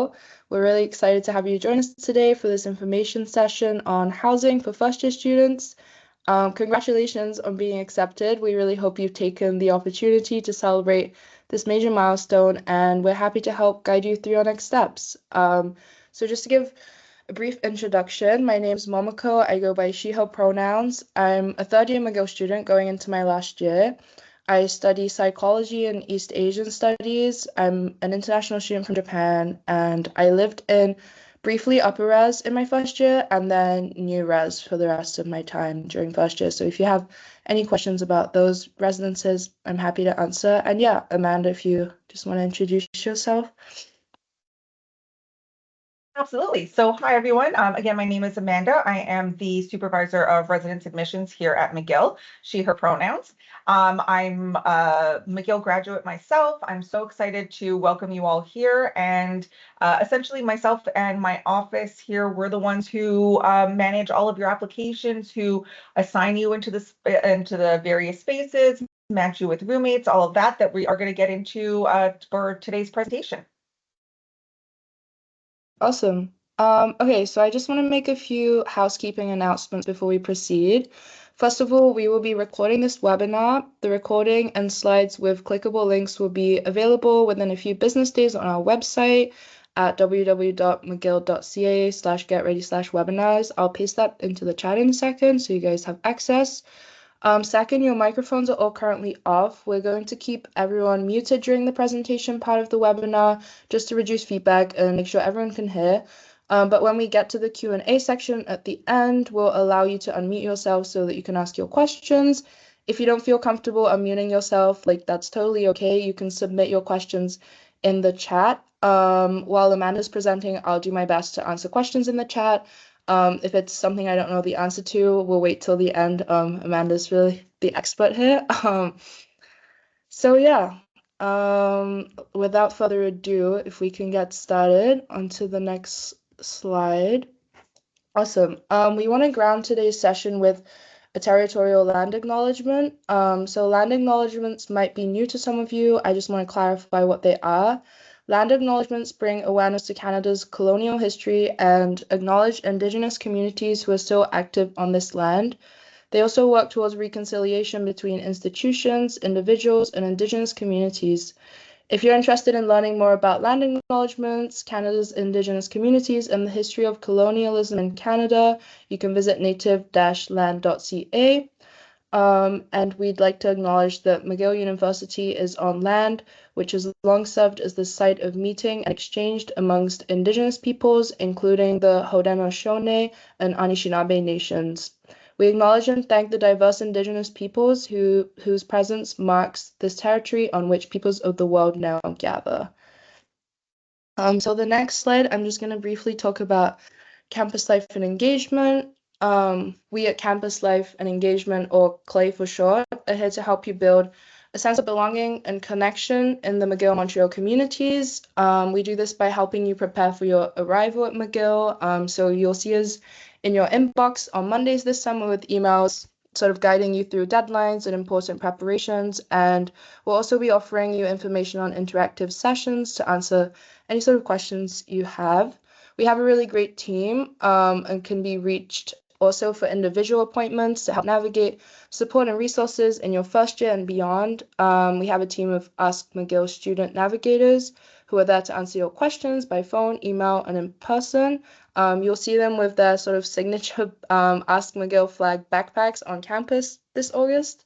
McGill. We're really excited to have you join us today for this information session on housing for first-year students. Congratulations on being accepted. We really hope you've taken the opportunity to celebrate this major milestone, and we're happy to help guide you through your next steps. So just to give a brief introduction, my name is Momoko. I go by she, her pronouns. I'm a third-year McGill student going into my last year. I study psychology and East Asian studies. I'm an international student from Japan, and I lived in briefly upper res in my first year and then new res for the rest of my time during first year. So if you have any questions about those residences, I'm happy to answer. And yeah, Amanda, if you just want to introduce yourself. Absolutely. So hi, everyone. Again, my name is Amanda. I am the supervisor of residence admissions here at McGill, she, her pronouns. I'm a McGill graduate myself. I'm so excited to welcome you all here. And essentially myself and my office here, we're the ones who manage all of your applications, who assign you into the various spaces, match you with roommates, all of that we are going to get into for today's presentation. Awesome. Okay, so I just want to make a few housekeeping announcements before we proceed. First of all, we will be recording this webinar. The recording and slides with clickable links will be available within a few business days on our website at www.mcgill.ca/getready/webinars. I'll paste that into the chat in a second so you guys have access. Second, your microphones are all currently off. We're going to keep everyone muted during the presentation part of the webinar just to reduce feedback and make sure everyone can hear. But when we get to the Q&A section at the end, we'll allow you to unmute yourself so that you can ask your questions. If you don't feel comfortable unmuting yourself, that's totally okay. You can submit your questions in the chat. While Amanda's presenting, I'll do my best to answer questions in the chat. If it's something I don't know the answer to, we'll wait till the end. Amanda's really the expert here. So yeah, without further ado, if we can get started onto the next slide. Awesome. We want to ground today's session with a territorial land acknowledgement. So land acknowledgements might be new to some of you. I just want to clarify what they are. Land acknowledgements bring awareness to Canada's colonial history and acknowledge Indigenous communities who are still active on this land. They also work towards reconciliation between institutions, individuals, and Indigenous communities. If you're interested in learning more about land acknowledgements, Canada's Indigenous communities, and the history of colonialism in Canada, you can visit native-land.ca. And we'd like to acknowledge that McGill University is on land, which has long served as the site of meeting and exchange amongst Indigenous peoples, including the Haudenosaunee and Anishinaabe nations. We acknowledge and thank the diverse Indigenous peoples whose presence marks this territory on which peoples of the world now gather. So the next slide, I'm just going to briefly talk about campus life and engagement. We at Campus Life and Engagement, or CLAY for short, are here to help you build a sense of belonging and connection in the McGill Montreal communities. We do this by helping you prepare for your arrival at McGill. So you'll see us in your inbox on Mondays this summer with emails sort of guiding you through deadlines and important preparations. And we'll also be offering you information on interactive sessions to answer any sort of questions you have. We have a really great team and can be reached also for individual appointments to help navigate support and resources in your first year and beyond. We have a team of Ask McGill student navigators who are there to answer your questions by phone, email, and in person. You'll see them with their sort of signature Ask McGill flag backpacks on campus this August.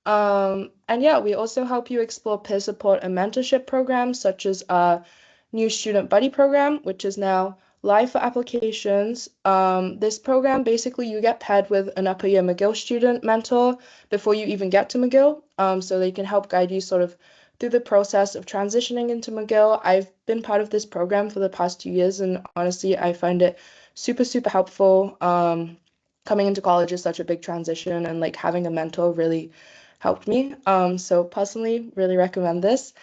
And yeah, we also help you explore peer support and mentorship programs such as our new Student Buddy program, which is now live for applications. This program, basically you get paired with an upper year McGill student mentor before you even get to McGill, so they can help guide you sort of through the process of transitioning into McGill. I've been part of this program for the past 2 years, and honestly, I find it super, super helpful. Coming into college is such a big transition, and having a mentor really helped me. So personally, really recommend this.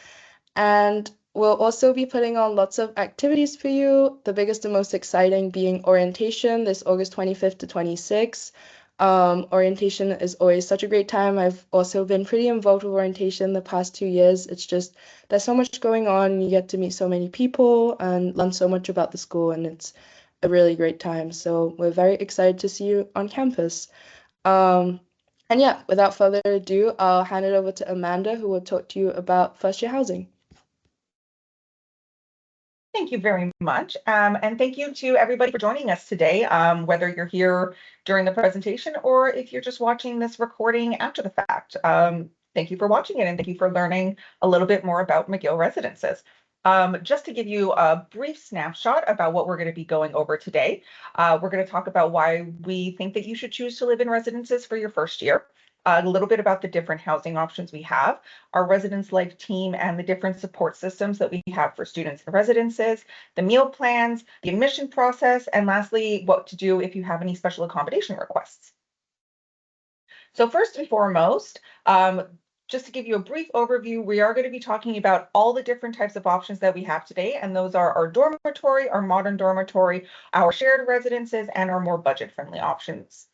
And we'll also be putting on lots of activities for you, the biggest and most exciting being orientation this August 25th to 26th. Orientation is always such a great time. I've also been pretty involved with orientation the past 2 years. It's just there's so much going on. You get to meet so many people and learn so much about the school, and it's a really great time. So we're very excited to see you on campus. Um, and yeah, without further ado, I'll hand it over to Amanda, who will talk to you about first year housing. Thank you very much. And thank you to everybody for joining us today, whether you're here during the presentation or if you're just watching this recording after the fact. Thank you for watching it and thank you for learning a little bit more about McGill Residences. Just to give you a brief snapshot about what we're going to be going over today, we're going to talk about why we think that you should choose to live in residences for your first year. A little bit about the different housing options we have, our residence life team and the different support systems that we have for students in residences, the meal plans, the admission process, and lastly, what to do if you have any special accommodation requests. So first and foremost, just to give you a brief overview, we are going to be talking about all the different types of options that we have today, and those are our dormitory, our modern dormitory, our shared residences, and our more budget-friendly options.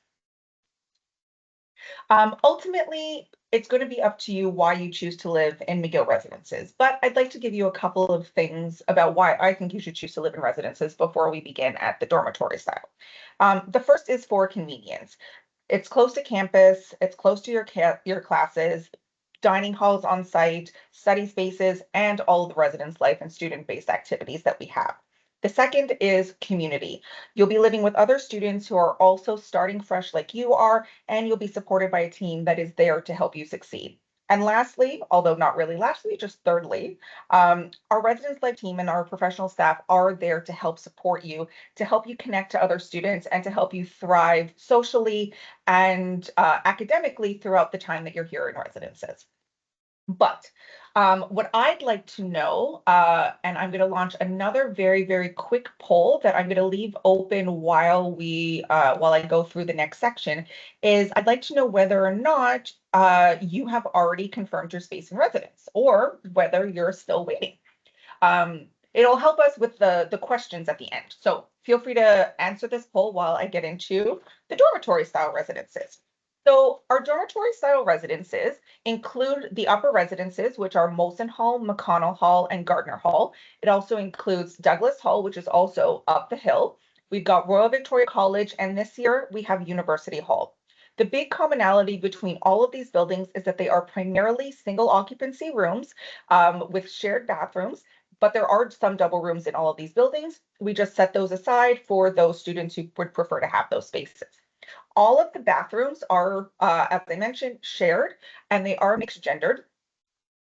Ultimately, it's going to be up to you why you choose to live in McGill Residences, but I'd like to give you a couple of things about why I think you should choose to live in residences before we begin at the dormitory style. The first is for convenience. It's close to campus, it's close to your classes, dining halls on site, study spaces, and all of the residence life and student-based activities that we have. The second is community. You'll be living with other students who are also starting fresh like you are, and you'll be supported by a team that is there to help you succeed. And lastly, although not really lastly, just thirdly, our residence life team and our professional staff are there to help support you, to help you connect to other students, and to help you thrive socially and academically throughout the time that you're here in residences. But what I'd like to know, and I'm going to launch another very, very quick poll that I'm going to leave open while I go through the next section, is I'd like to know whether or not you have already confirmed your space in residence or whether you're still waiting. It'll help us with the questions at the end. So feel free to answer this poll while I get into the dormitory style residences. So our dormitory style residences include the upper residences, which are Molson Hall, McConnell Hall, and Gardner Hall. It also includes Douglas Hall, which is also up the hill. We've got Royal Victoria College, and this year we have University Hall. The big commonality between all of these buildings is that they are primarily single occupancy rooms with shared bathrooms, but there are some double rooms in all of these buildings. We just set those aside for those students who would prefer to have those spaces. All of the bathrooms are, as I mentioned, shared, and they are mixed gendered,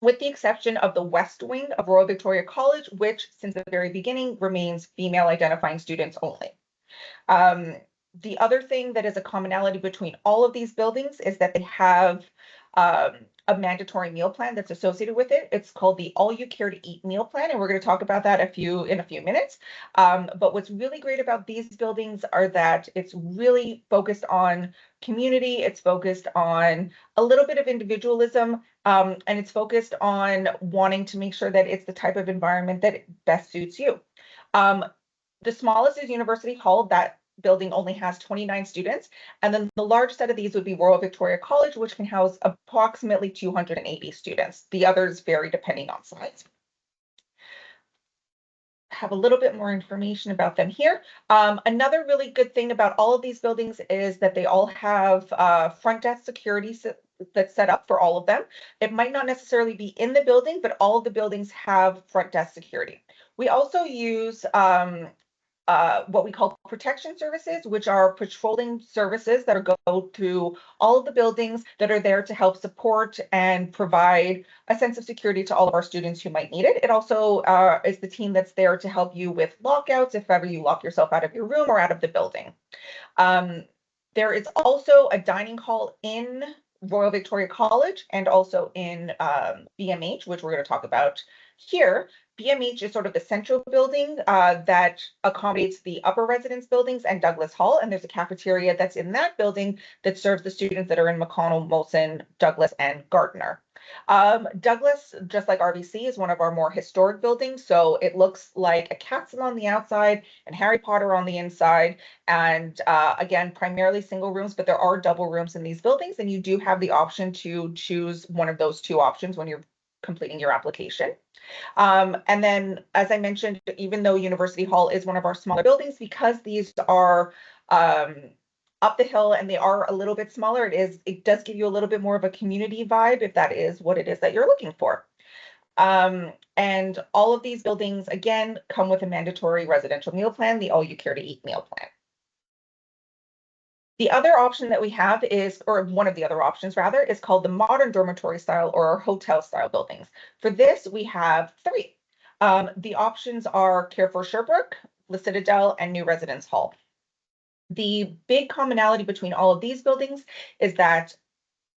with the exception of the West Wing of Royal Victoria College, which since the very beginning remains female identifying students only. Um, the other thing that is a commonality between all of these buildings is that they have um, a mandatory meal plan that's associated with it. It's called the All You Care to Eat meal plan, and we're going to talk about that in a few minutes. But what's really great about these buildings are that it's really focused on community, it's focused on a little bit of individualism, and it's focused on wanting to make sure that it's the type of environment that best suits you. The smallest is University Hall. That building only has 29 students. And then the large set of these would be Royal Victoria College, which can house approximately 280 students. The others vary depending on size. Have a little bit more information about them here. Another really good thing about all of these buildings is that they all have front desk security that's set up for all of them. It might not necessarily be in the building, but all of the buildings have front desk security. We also use what we call protection services, which are patrolling services that go through all of the buildings that are there to help support and provide a sense of security to all of our students who might need it. It also is the team that's there to help you with lockouts if ever you lock yourself out of your room or out of the building. There is also a dining hall in Royal Victoria College and also in BMH, which we're going to talk about here. BMH is sort of the central building that accommodates the upper residence buildings and Douglas Hall, and there's a cafeteria that's in that building that serves the students that are in McConnell, Molson, Douglas, and Gardner. Douglas, just like RBC, is one of our more historic buildings. So it looks like a castle on the outside and Harry Potter on the inside. And again, primarily single rooms, but there are double rooms in these buildings. And you do have the option to choose one of those two options when you're completing your application. And then, as I mentioned, even though University Hall is one of our smaller buildings, because these are um, up the hill and they are a little bit smaller, it does give you a little bit more of a community vibe if that is what it is that you're looking for. And all of these buildings, again, come with a mandatory residential meal plan, the all you care to eat meal plan. The other option that we have is, or one of the other options rather, is called the modern dormitory style or hotel style buildings. For this, we have three. The options are Care for Sherbrooke, the Citadel, and New Residence Hall. The big commonality between all of these buildings is that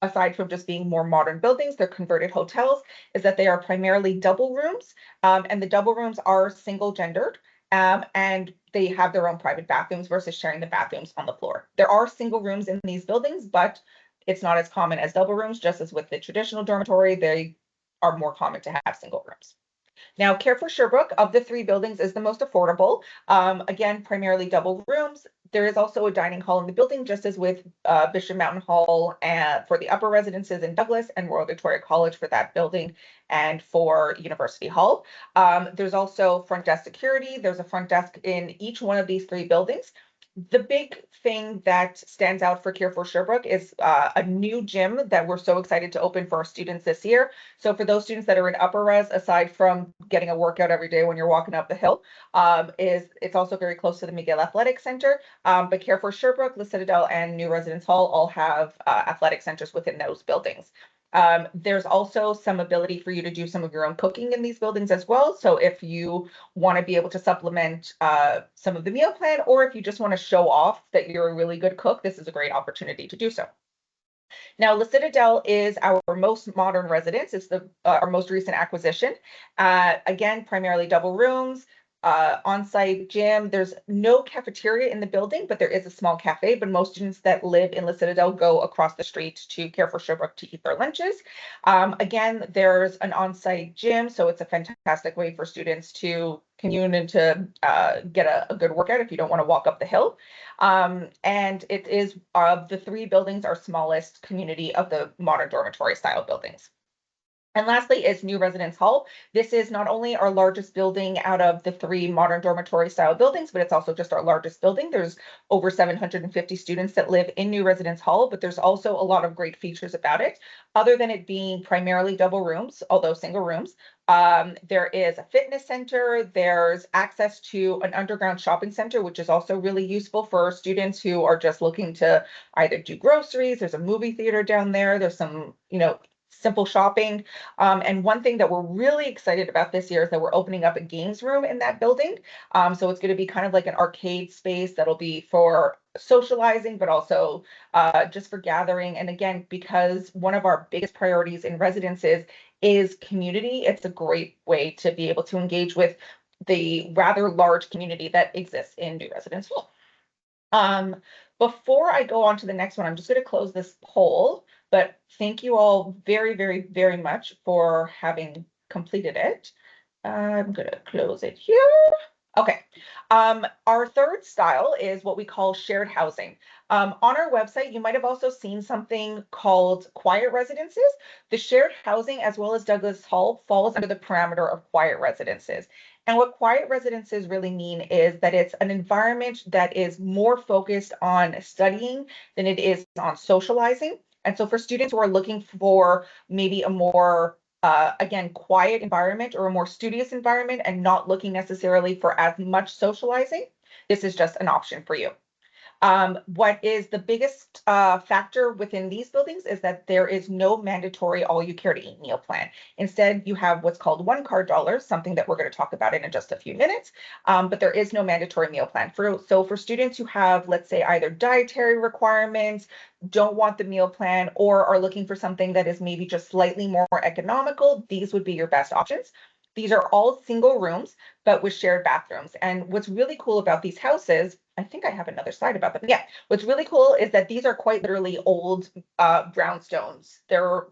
aside from just being more modern buildings, they're converted hotels, is that they are primarily double rooms, and the double rooms are single gendered, and they have their own private bathrooms versus sharing the bathrooms on the floor. There are single rooms in these buildings, but it's not as common as double rooms, just as with the traditional dormitory, they are more common to have single rooms. Now, Care for Sherbrooke of the three buildings is the most affordable. Again, primarily double rooms. There is also a dining hall in the building, just as with Bishop Mountain Hall and for the upper residences in Douglas and Royal Victoria College for that building and for University Hall. There's also front desk security. There's a front desk in each one of these three buildings. The big thing that stands out for Care for Sherbrooke is a new gym that we're so excited to open for our students this year. So for those students that are in upper res, aside from getting a workout every day when you're walking up the hill, it's also very close to the McGill Athletic Center. But Care for Sherbrooke, the Citadel, and New Residence Hall all have athletic centers within those buildings. There's also some ability for you to do some of your own cooking in these buildings as well. So if you want to be able to supplement some of the meal plan, or if you just want to show off that you're a really good cook, this is a great opportunity to do so. Now, La Citadel is our most modern residence. It's our most recent acquisition. Again, primarily double rooms, on-site gym. There's no cafeteria in the building, but there is a small cafe. But most students that live in La Citadel go across the street to Care for Sherbrooke to eat their lunches. Again, there's an on-site gym, so it's a fantastic way for students to commune and to get a good workout if you don't want to walk up the hill. And it is of the three buildings, our smallest community of the modern dormitory style buildings. And lastly is New Residence Hall. This is not only our largest building out of the three modern dormitory style buildings, but it's also just our largest building. There's over 750 students that live in New Residence Hall, but there's also a lot of great features about it. Other than it being primarily double rooms, although single rooms, there is a fitness center. There's access to an underground shopping center, which is also really useful for students who are just looking to either do groceries. There's a movie theater down there. There's some, simple shopping. And one thing that we're really excited about this year is that we're opening up a games room in that building. So it's going to be kind of like an arcade space that'll be for socializing, but also just for gathering. And again, because one of our biggest priorities in residences is community, it's a great way to be able to engage with the rather large community that exists in New Residence Hall. Before I go on to the next one, I'm just going to close this poll, but thank you all very, very, very much for having completed it. I'm going to close it here. Okay. Our third style is what we call shared housing. On our website, you might have also seen something called quiet residences. The shared housing, as well as Douglas Hall, falls under the parameter of quiet residences. And what quiet residences really mean is that it's an environment that is more focused on studying than it is on socializing. And so for students who are looking for maybe a more again, quiet environment or a more studious environment and not looking necessarily for as much socializing, this is just an option for you. What is the biggest factor within these buildings is that there is no mandatory all you care to eat meal plan. Instead, you have what's called one card dollars, something that we're going to talk about in just a few minutes, but there is no mandatory meal plan. So for students who have, let's say, either dietary requirements, don't want the meal plan, or are looking for something that is maybe just slightly more economical, these would be your best options. These are all single rooms, but with shared bathrooms. And what's really cool about these houses, I think I have another slide about them. Yeah, what's really cool is that these are quite literally old brownstones. They're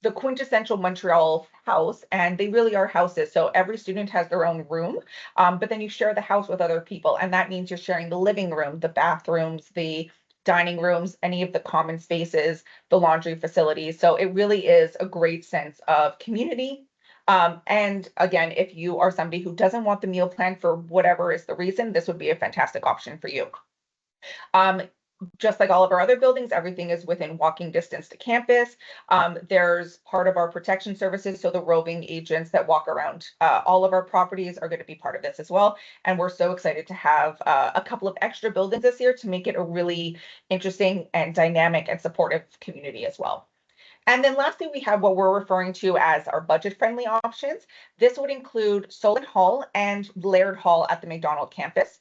the quintessential Montreal house, and they really are houses. So every student has their own room, but then you share the house with other people, and that means you're sharing the living room, the bathrooms, the dining rooms, any of the common spaces, the laundry facilities. So it really is a great sense of community. And again, if you are somebody who doesn't want the meal plan for whatever is the reason, this would be a fantastic option for you. Um, just like all of our other buildings, everything is within walking distance to campus. There's part of our protection services, so the roving agents that walk around all of our properties are going to be part of this as well. And we're so excited to have a couple of extra buildings this year to make it a really interesting and dynamic and supportive community as well. And then lastly, we have what we're referring to as our budget-friendly options. This would include Solon Hall and Laird Hall at the McDonald campus.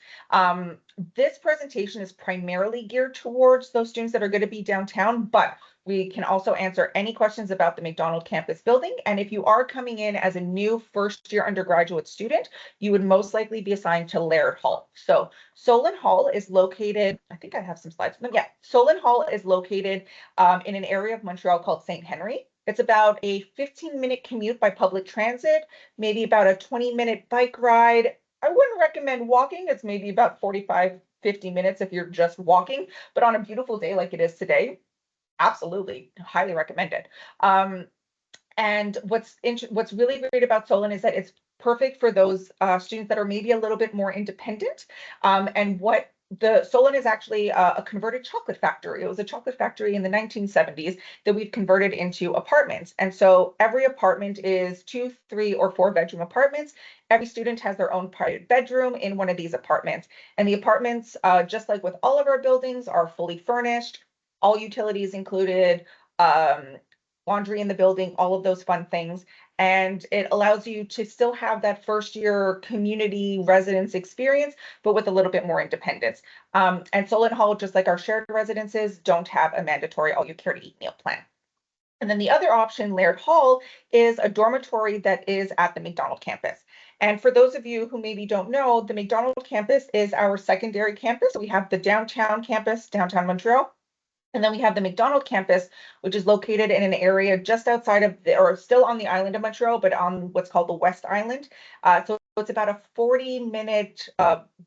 This presentation is primarily geared towards those students that are going to be downtown, but we can also answer any questions about the McDonald campus building. And if you are coming in as a new first-year undergraduate student, you would most likely be assigned to Laird Hall. So Solon Hall is located, I think I have some slides. Yeah, Solon Hall is located in an area of Montreal called St. Henry. It's about a 15-minute commute by public transit, maybe about a 20-minute bike ride. I wouldn't recommend walking. It's maybe about 45, 50 minutes if you're just walking, but on a beautiful day like it is today, absolutely, highly recommended. And what's really great about Solon is that it's perfect for those students that are maybe a little bit more independent. And what the Solon is actually a converted chocolate factory. It was a chocolate factory in the 1970s that we've converted into apartments. And so every apartment is 2, 3, or 4 bedroom apartments. Every student has their own private bedroom in one of these apartments. And the apartments, just like with all of our buildings, are fully furnished, all utilities included, um, laundry in the building, all of those fun things. And it allows you to still have that first year community residence experience, but with a little bit more independence. And Solon Hall, just like our shared residences, don't have a mandatory all you care to eat meal plan. And then the other option, Laird Hall, is a dormitory that is at the McDonald campus. And for those of you who maybe don't know, the McDonald campus is our secondary campus. We have the downtown campus, downtown Montreal. And then we have the McDonald campus, which is located in an area just outside of or still on the island of Montreal, but on what's called the West Island. So it's about a 40-minute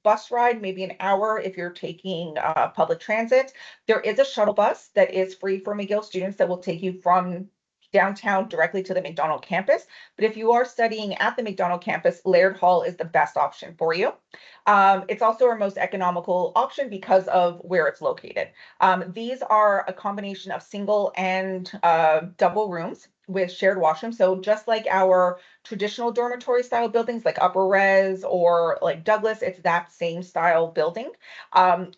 bus ride, maybe an hour if you're taking public transit. There is a shuttle bus that is free for McGill students that will take you from downtown directly to the McDonald campus. But if you are studying at the McDonald campus, Laird Hall is the best option for you. It's also our most economical option because of where it's located. These are a combination of single and double rooms with shared washrooms. So just like our traditional dormitory style buildings like Upper Res or like Douglas, it's that same style building.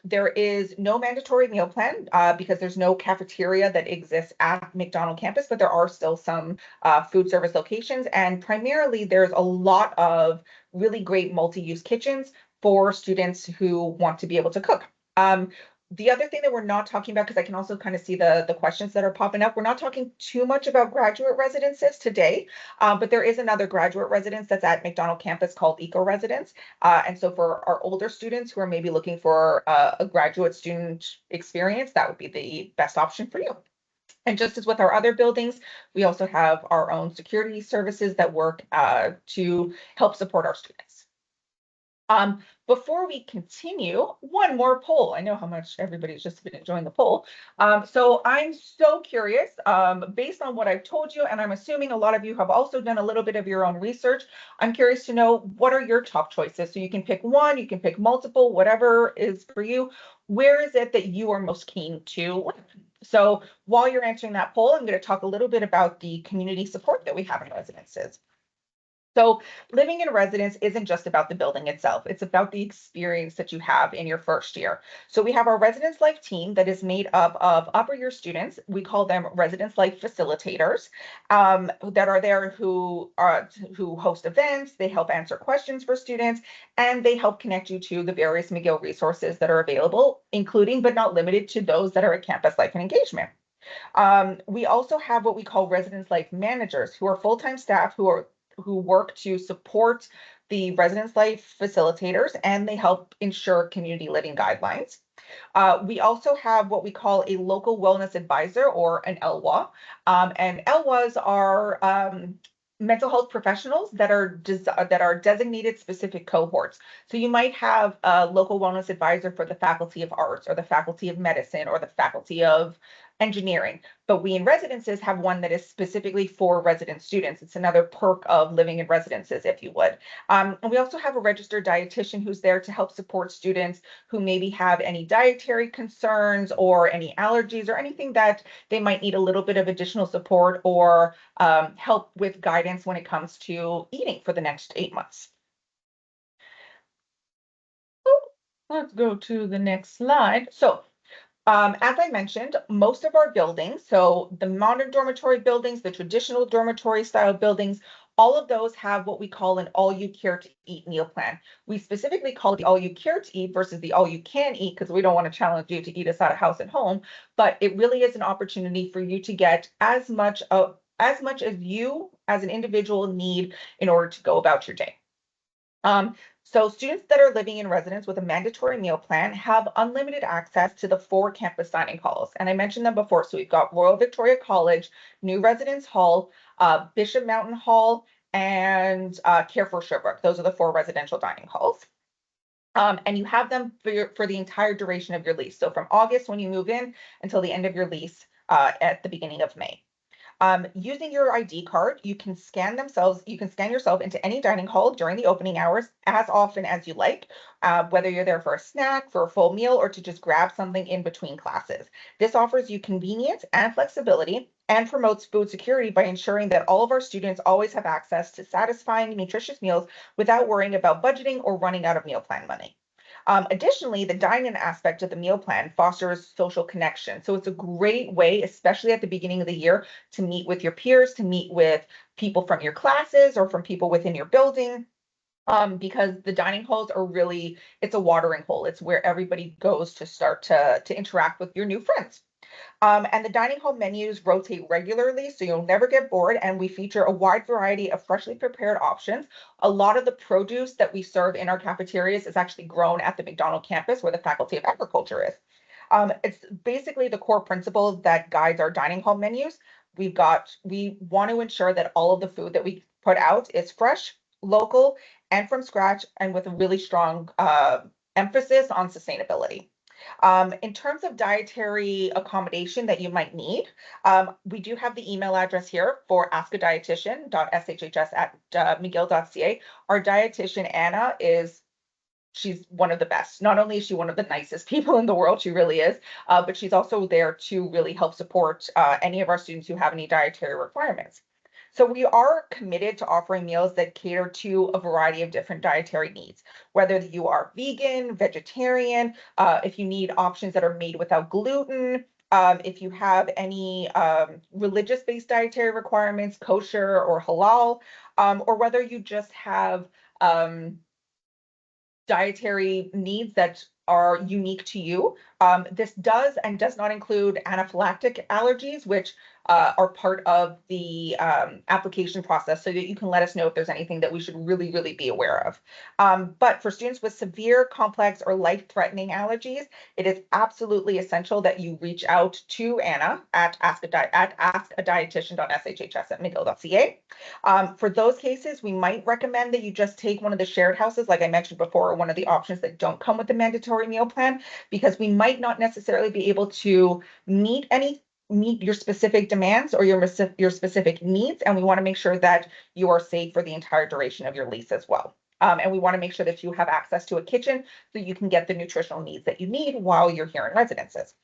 There is no mandatory meal plan because there's no cafeteria that exists at McDonald campus, but there are still some food service locations. And primarily there's a lot of really great multi-use kitchens for students who want to be able to cook. The other thing that we're not talking about, because I can also kind of see the questions that are popping up, we're not talking too much about graduate residences today, but there is another graduate residence that's at McDonald campus called Eco Residence. And so for our older students who are maybe looking for a graduate student experience, that would be the best option for you. And just as with our other buildings, we also have our own security services that work to help support our students. Before we continue, one more poll. I know how much everybody's just been enjoying the poll. So I'm so curious, based on what I've told you, and I'm assuming a lot of you have also done a little bit of your own research. I'm curious to know, what are your top choices? So you can pick one, you can pick multiple, whatever is for you. Where is it that you are most keen to live? So while you're answering that poll, I'm going to talk a little bit about the community support that we have in residences. So living in a residence isn't just about the building itself. It's about the experience that you have in your first year. So we have our residence life team that is made up of upper year students. We call them residence life facilitators that are there who host events. They help answer questions for students, and they help connect you to the various McGill resources that are available, including but not limited to those that are at campus life and engagement. We also have what we call residence life managers, who are full-time staff who work to support the residence life facilitators, and they help ensure community living guidelines. We also have what we call a local wellness advisor, or an LWA. And LWAs are mental health professionals that are designated specific cohorts. So you might have a local wellness advisor for the Faculty of Arts, or the Faculty of Medicine, or the Faculty of Engineering. But we in residences have one that is specifically for resident students. It's another perk of living in residences, if you would. And we also have a registered dietitian who's there to help support students who maybe have any dietary concerns or any allergies or anything that they might need a little bit of additional support or help with guidance when it comes to eating for the next 8 months. Let's go to the next slide. So as I mentioned, most of our buildings, so the modern dormitory buildings, the traditional dormitory style buildings, all of those have what we call an all you care to eat meal plan. We specifically call it the all you care to eat versus the all you can eat, because we don't want to challenge you to eat us out of house at home, but it really is an opportunity for you to get as much as you as an individual need in order to go about your day. So students that are living in residence with a mandatory meal plan have unlimited access to the 4 campus dining halls. And I mentioned them before. So we've got Royal Victoria College, New Residence Hall, Bishop Mountain Hall, and Care for Sherbrooke. Those are the 4 residential dining halls. And you have them for the entire duration of your lease. So from August when you move in until the end of your lease at the beginning of May. Using your ID card, you can scan yourself into any dining hall during the opening hours as often as you like, whether you're there for a snack, for a full meal, or to just grab something in between classes. This offers you convenience and flexibility and promotes food security by ensuring that all of our students always have access to satisfying, nutritious meals without worrying about budgeting or running out of meal plan money. Additionally, the dine-in aspect of the meal plan fosters social connection. So it's a great way, especially at the beginning of the year, to meet with your peers, to meet with people from your classes or from people within your building. Because the dining halls are really, it's a watering hole. It's where everybody goes to start to interact with your new friends. And the dining hall menus rotate regularly, so you'll never get bored. And we feature a wide variety of freshly prepared options. A lot of the produce that we serve in our cafeterias is actually grown at the McDonald campus, where the Faculty of Agriculture is. It's basically the core principle that guides our dining hall menus. We want to ensure that all of the food that we put out is fresh, local, and from scratch, and with a really strong emphasis on sustainability. In terms of dietary accommodation that you might need, we do have the email address here for askadietitian.shhs@mcgill.ca. Our dietitian, Anna, she's one of the best. Not only is she one of the nicest people in the world, she really is, but she's also there to really help support any of our students who have any dietary requirements. So we are committed to offering meals that cater to a variety of different dietary needs, whether you are vegan, vegetarian, if you need options that are made without gluten, if you have any religious-based dietary requirements, kosher or halal, or whether you just have dietary needs that are unique to you. This does not include anaphylactic allergies, which are part of the application process, so that you can let us know if there's anything that we should really, really be aware of. But for students with severe, complex, or life-threatening allergies, it is absolutely essential that you reach out to Anna at askadietitian.shhs@mcgill.ca. For those cases, we might recommend that you just take one of the shared houses, like I mentioned before, or one of the options that don't come with the mandatory meal plan, because we might not necessarily be able to meet your specific demands or your specific needs, and we want to make sure that you are safe for the entire duration of your lease as well. And we want to make sure that you have access to a kitchen so you can get the nutritional needs that you need while you're here in residences.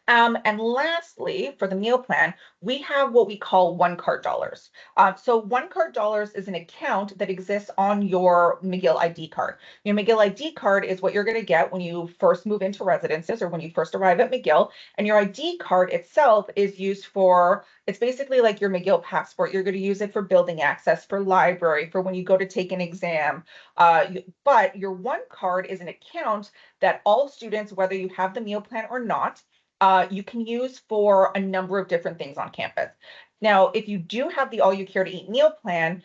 And lastly, for the meal plan, we have what we call one card dollars. So one card dollars is an account that exists on your McGill ID card. Your McGill ID card is what you're going to get when you first move into residences or when you first arrive at McGill. And your ID card itself is used for, it's basically like your McGill passport. You're going to use it for building access, for library, for when you go to take an exam. But your one card is an account that all students, whether you have the meal plan or not, you can use for a number of different things on campus. Now, if you do have the all you care to eat meal plan,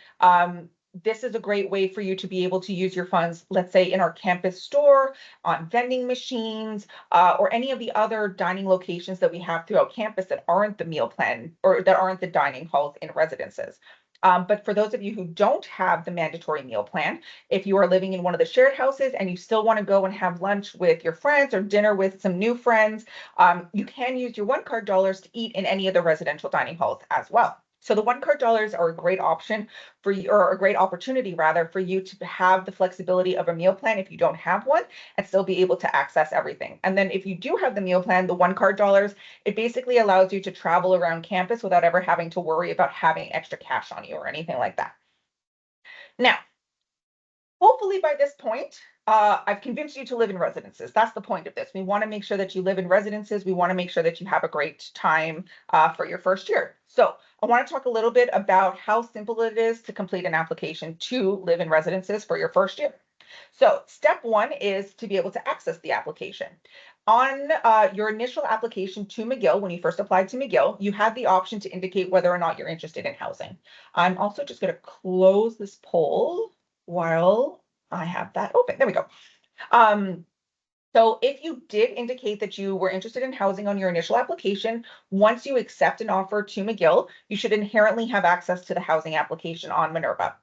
this is a great way for you to be able to use your funds, let's say in our campus store, on vending machines, or any of the other dining locations that we have throughout campus that aren't the meal plan or that aren't the dining halls in residences. But for those of you who don't have the mandatory meal plan, if you are living in one of the shared houses and you still want to go and have lunch with your friends or dinner with some new friends, you can use your one card dollars to eat in any of the residential dining halls as well. So the one card dollars are a great option for you, or a great opportunity rather, for you to have the flexibility of a meal plan if you don't have one and still be able to access everything. And then if you do have the meal plan, the one card dollars, it basically allows you to travel around campus without ever having to worry about having extra cash on you or anything like that. Now, hopefully by this point, I've convinced you to live in residences. That's the point of this. We want to make sure that you live in residences. We want to make sure that you have a great time for your first year. So I want to talk a little bit about how simple it is to complete an application to live in residences for your first year. So step one is to be able to access the application. On your initial application to McGill, when you first applied to McGill, you had the option to indicate whether or not you're interested in housing. I'm also just going to close this poll while I have that open. There we go. So if you did indicate that you were interested in housing on your initial application, once you accept an offer to McGill, you should inherently have access to the housing application on Minerva.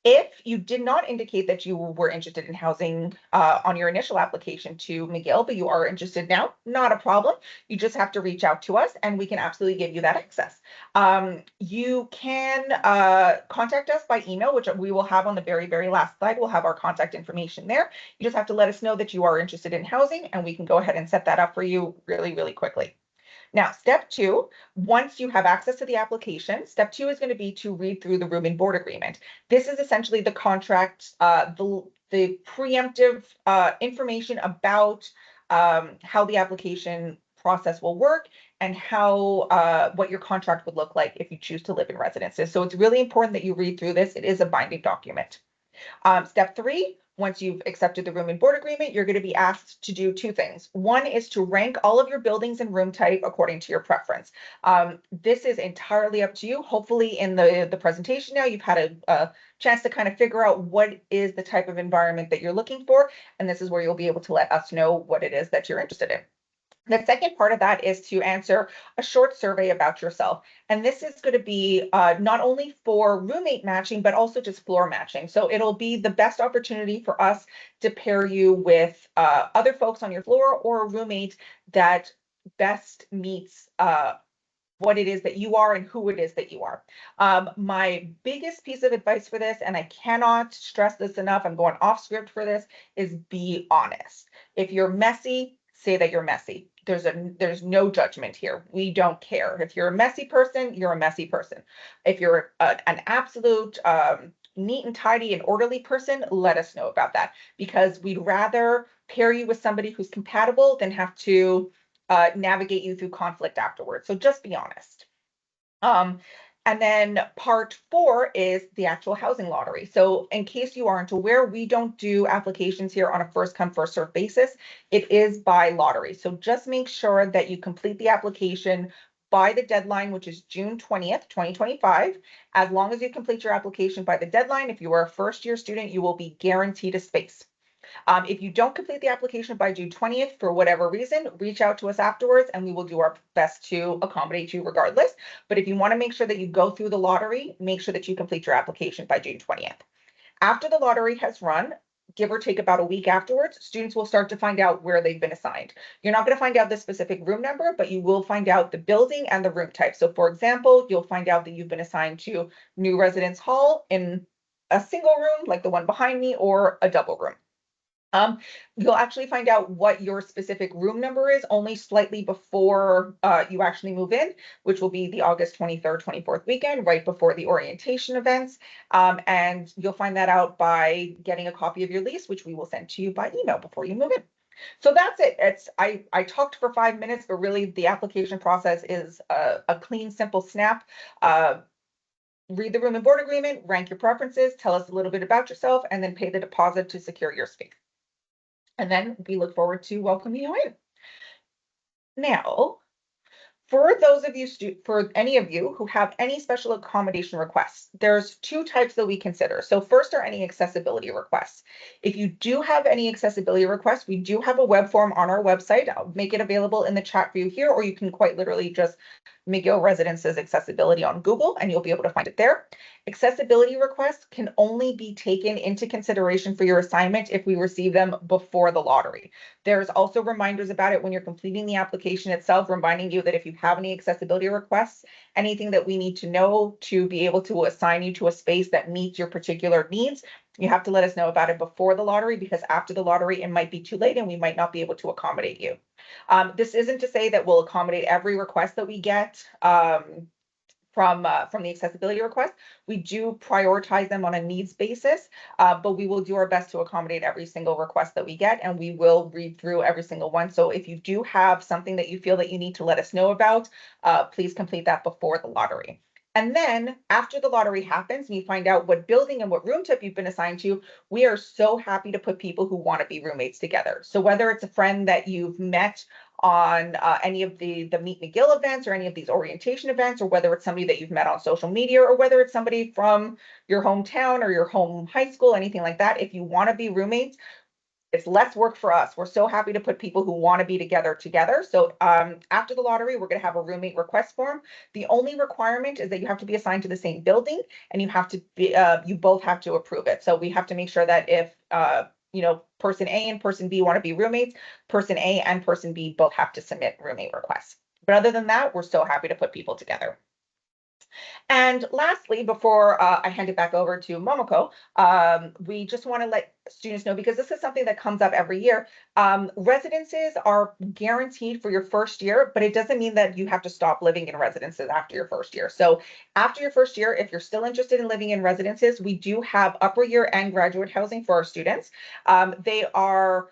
If you did not indicate that you were interested in housing on your initial application to McGill, but you are interested now, not a problem. You just have to reach out to us and we can absolutely give you that access. You can contact us by email, which we will have on the very, very last slide. We'll have our contact information there. You just have to let us know that you are interested in housing and we can go ahead and set that up for you really, really quickly. Now, step two, once you have access to the application, step two is going to be to read through the room and board agreement. This is essentially the contract, the preemptive information about how the application process will work and how what your contract would look like if you choose to live in residences. So it's really important that you read through this. It is a binding document. Step three, once you've accepted the room and board agreement, you're going to be asked to do two things. One is to rank all of your buildings and room type according to your preference. This is entirely up to you. Hopefully in the presentation now, you've had a chance to kind of figure out what is the type of environment that you're looking for. And this is where you'll be able to let us know what it is that you're interested in. The second part of that is to answer a short survey about yourself. And this is going to be not only for roommate matching, but also just floor matching. So it'll be the best opportunity for us to pair you with other folks on your floor or a roommate that best meets what it is that you are and who it is that you are. My biggest piece of advice for this, and I cannot stress this enough, I'm going off script for this, is be honest. If you're messy, say that you're messy. There's no judgment here. We don't care. If you're a messy person, you're a messy person. If you're an absolute neat and tidy and orderly person, let us know about that, because we'd rather pair you with somebody who's compatible than have to navigate you through conflict afterwards. So just be honest. And then part four is the actual housing lottery. So in case you aren't aware, we don't do applications here on a first come, first served basis. It is by lottery. So just make sure that you complete the application by the deadline, which is June 20th, 2025. As long as you complete your application by the deadline, if you are a first year student, you will be guaranteed a space. If you don't complete the application by June 20th for whatever reason, reach out to us afterwards and we will do our best to accommodate you regardless. But if you want to make sure that you go through the lottery, make sure that you complete your application by June 20th. After the lottery has run, give or take about a week afterwards, students will start to find out where they've been assigned. You're not going to find out the specific room number, but you will find out the building and the room type. So for example, you'll find out that you've been assigned to New Residence Hall in a single room, like the one behind me, or a double room. You'll actually find out what your specific room number is only slightly before you actually move in, which will be the August 23rd, 24th weekend, right before the orientation events. And you'll find that out by getting a copy of your lease, which we will send to you by email before you move in. So that's it. I talked for 5 minutes, but really the application process is a clean, simple snap. Read the room and board agreement, rank your preferences, tell us a little bit about yourself, and then pay the deposit to secure your space. And then we look forward to welcoming you in. Now, For those of you, for any of you who have any special accommodation requests, there's two types that we consider. So first are any accessibility requests. If you do have any accessibility requests, we do have a web form on our website. I'll make it available in the chat for you here, or you can quite literally just McGill Residences accessibility on Google and you'll be able to find it there. Accessibility requests can only be taken into consideration for your assignment if we receive them before the lottery. There's also reminders about it when you're completing the application itself, reminding you that if you have any accessibility requests, anything that we need to know to be able to assign you to a space that meets your particular needs, you have to let us know about it before the lottery, because after the lottery, it might be too late and we might not be able to accommodate you. This isn't to say that we'll accommodate every request that we get. From the accessibility request. We do prioritize them on a needs basis, but we will do our best to accommodate every single request that we get, and we will read through every single one. So if you do have something that you feel that you need to let us know about, please complete that before the lottery. And then after the lottery happens and you find out what building and what room type you've been assigned to, we are so happy to put people who want to be roommates together. So whether it's a friend that you've met on any of the Meet McGill events or any of these orientation events, or whether it's somebody that you've met on social media, or whether it's somebody from your hometown or your home high school, anything like that, if you want to be roommates, it's less work for us. We're so happy to put people who want to be together. So after the lottery, we're going to have a roommate request form. The only requirement is that you have to be assigned to the same building, and you have to be you both have to approve it. So we have to make sure that if person A and person B want to be roommates, person A and person B both have to submit roommate requests. But other than that, we're so happy to put people together. And lastly, before I hand it back over to Momoko, we just want to let students know, because this is something that comes up every year. Residences are guaranteed for your first year, but it doesn't mean that you have to stop living in residences after your first year. So after your first year, if you're still interested in living in residences, we do have upper year and graduate housing for our students. They are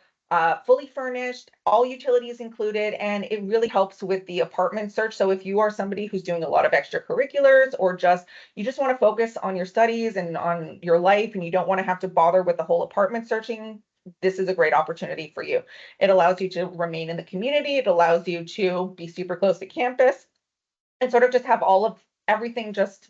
fully furnished, all utilities included, and it really helps with the apartment search. So if you are somebody who's doing a lot of extracurriculars, or you just want to focus on your studies and on your life, and you don't want to have to bother with the whole apartment searching, this is a great opportunity for you. It allows you to remain in the community. It allows you to be super close to campus and sort of just have all of everything just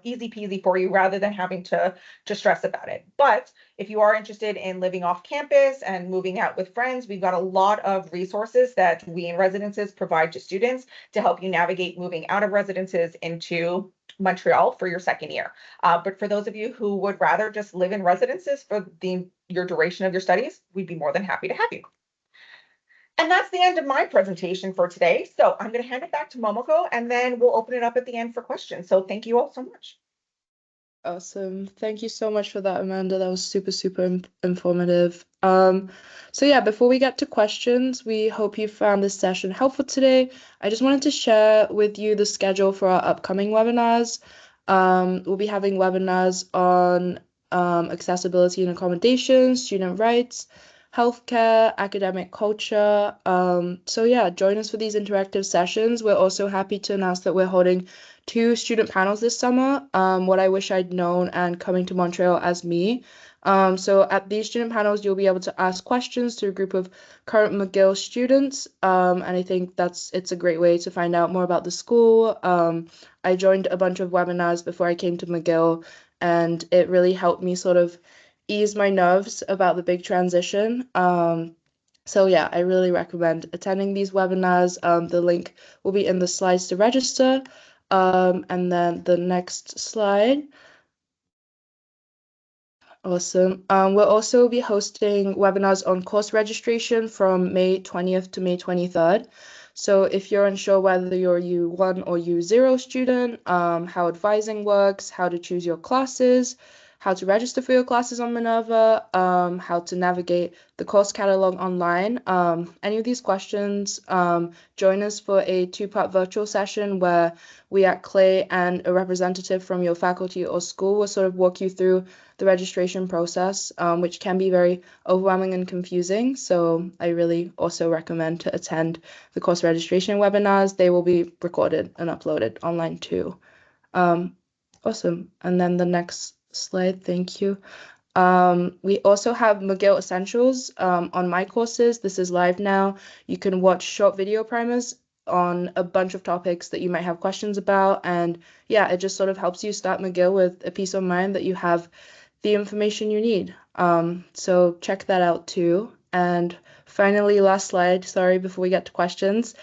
easy peasy for you, rather than having to stress about it. But if you are interested in living off campus and moving out with friends, we've got a lot of resources that we in residences provide to students to help you navigate moving out of residences into Montreal for your second year. But for those of you who would rather just live in residences for your duration of your studies, we'd be more than happy to have you. And that's the end of my presentation for today. So I'm going to hand it back to Momoko, and then we'll open it up at the end for questions. So thank you all so much. Awesome. Thank you so much for that, Amanda. That was super informative. So yeah, before we get to questions, we hope you found this session helpful today. I just wanted to share with you the schedule for our upcoming webinars. We'll be having webinars on accessibility and accommodation, student rights, healthcare, academic culture. So yeah, join us for these interactive sessions. We're also happy to announce that we're holding 2 student panels this summer, What I Wish I'd Known and Coming to Montreal as Me. So at these student panels, you'll be able to ask questions to a group of current McGill students, and I think it's a great way to find out more about the school. I joined a bunch of webinars before I came to McGill, and it really helped me sort of ease my nerves about the big transition. So yeah, I really recommend attending these webinars. The link will be in the slides to register. And then the next slide. Awesome. We'll also be hosting webinars on course registration from May 20th to May 23rd. So if you're unsure whether you're U1 or U0 student, how advising works, how to choose your classes, how to register for your classes on Minerva, how to navigate the course catalog online. Any of these questions, join us for a 2-part virtual session where we at Clay and a representative from your faculty or school will sort of walk you through the registration process, which can be very overwhelming and confusing. So I really also recommend to attend the course registration webinars. They will be recorded and uploaded online too. Awesome. And then the next slide, thank you. We also have McGill Essentials on my courses. This is live now. You can watch short video primers on a bunch of topics that you might have questions about. And yeah, it just sort of helps you start McGill with a peace of mind that you have the information you need. So check that out too. And finally, last slide, sorry, before we get to questions.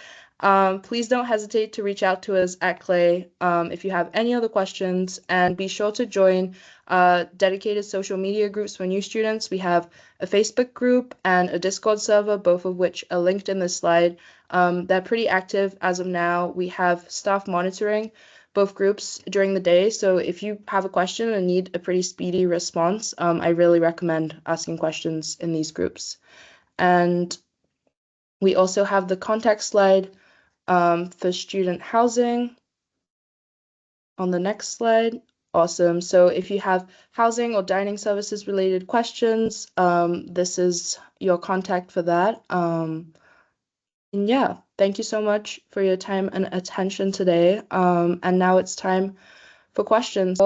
Please don't hesitate to reach out to us at Clay if you have any other questions, and be sure to join dedicated social media groups for new students. We have a Facebook group and a Discord server, both of which are linked in this slide. They're pretty active as of now. We have staff monitoring both groups during the day, so if you have a question and need a pretty speedy response, I really recommend asking questions in these groups. And we also have the contact slide for student housing on the next slide. Awesome. So if you have housing or dining services related questions, this is your contact for that. And yeah, thank you so much for your time and attention today. And now it's time for questions.